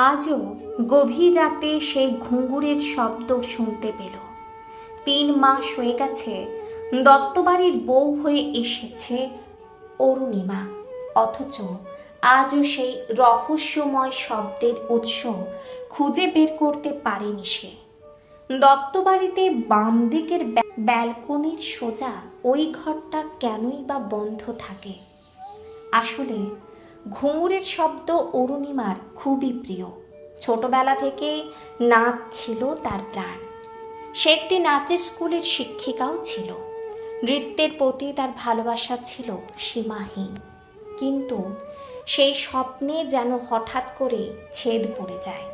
আজও গভীর রাতে সেই ঘুঙুরের শব্দ শুনতে পেল। 3 মাস হয়ে গেছে দত্তবাড়ির বউ হয়ে এসেছে অরুণিমা, অথচ আজও সেই রহস্যময় শব্দের উৎস খুঁজে বের করতে পারেনি সে। দত্তবাড়িতে বাম দিকের ব্যালকনির সোজা ওই ঘরটা কেনই বা বন্ধ থাকে? আসলে ঘুঙুরের শব্দ অরুণিমার খুবই প্রিয়। ছোটবেলা থেকে নাচ ছিল তার প্রাণ। সে একটি নাচের স্কুলের শিক্ষিকাও ছিল। নৃত্যের প্রতি তার ভালোবাসা ছিল সীমাহীন। কিন্তু সেই স্বপ্নে যেন হঠাৎ করে ছেদ পড়ে যায়।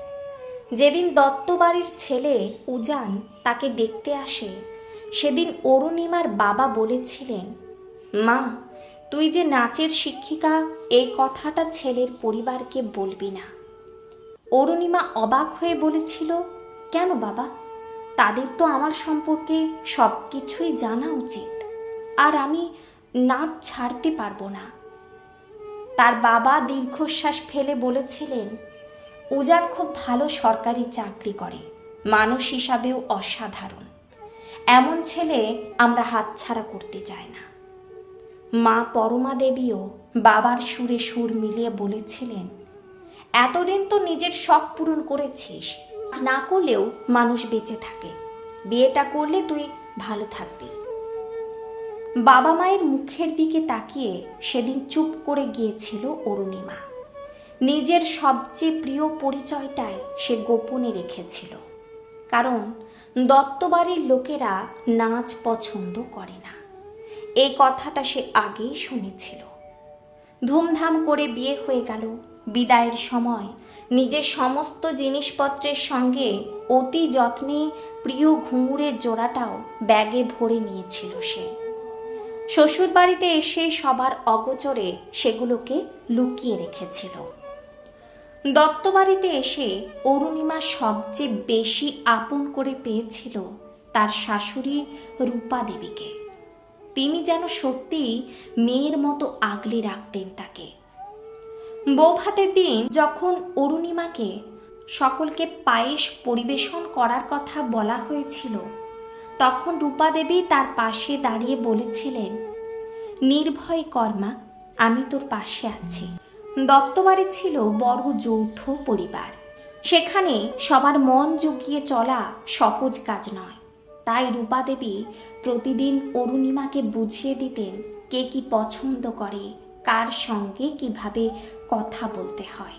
যেদিন দত্তবাড়ির ছেলে উজান তাকে দেখতে আসে, সেদিন অরুণিমার বাবা বলেছিলেন, মা, তুই যে নাচের শিক্ষিকা, এই কথাটা ছেলের পরিবারকে বলবি না। অরুণিমা অবাক হয়ে বলেছিল, কেন বাবা? তাদের তো আমার সম্পর্কে সব কিছুই জানা উচিত, আর আমি নাচ ছাড়তে পারবো না। তার বাবা দীর্ঘশ্বাস ফেলে বলেছিলেন, উজান খুব ভালো সরকারি চাকরি করে, মানুষ হিসাবেও অসাধারণ। এমন ছেলে আমরা হাতছাড়া করতে চাই না। মা পরমা দেবীও বাবার সুরে সুর মিলিয়ে বলেছিলেন, এতদিন তো নিজের শখ পূরণ করেছিস, না করলেও মানুষ বেঁচে থাকে, বিয়েটা করলে তুই ভালো থাকবি। বাবা মায়ের মুখের দিকে তাকিয়ে সেদিন চুপ করে গিয়েছিল অরুণিমা। নিজের সবচেয়ে প্রিয় পরিচয়টাই সে গোপনে রেখেছিল, কারণ দত্তবাড়ির লোকেরা নাচ পছন্দ করে না। এই কথাটা সে আগেই শুনেছিল। ধুমধাম করে বিয়ে হয়ে গেল। বিদায়ের সময় নিজের সমস্ত জিনিসপত্রের সঙ্গে অতি যত্নে প্রিয় ঘুঙুরের জোড়াটাও ব্যাগে ভরে নিয়েছিল সে। শ্বশুরবাড়িতে এসে সবার অগোচরে সেগুলোকে লুকিয়ে রেখেছিল। দত্তবাড়িতে এসে অরুণিমা সবচেয়ে বেশি আপন করে পেয়েছিল তার শাশুড়ি রূপা দেবীকে। তিনি যেন সত্যিই মেয়ের মতো আগলে রাখতেন তাকে। বৌভাতের দিন যখন অরুণিমাকে সকলকে পায়েস পরিবেশন করার কথা বলা হয়েছিল, তখন রূপা দেবী তার পাশে দাঁড়িয়ে বলেছিলেন, নির্ভয় কর্মা, আমি তোর পাশে আছি। দত্তবাড়ি ছিল বড় যৌথ পরিবার। সেখানে সবার মন জুগিয়ে চলা সহজ কাজ নয়। তাই রূপা দেবী প্রতিদিন অরুণিমাকে বুঝিয়ে দিতেন কে কি পছন্দ করে, কার সঙ্গে কিভাবে কথা বলতে হয়।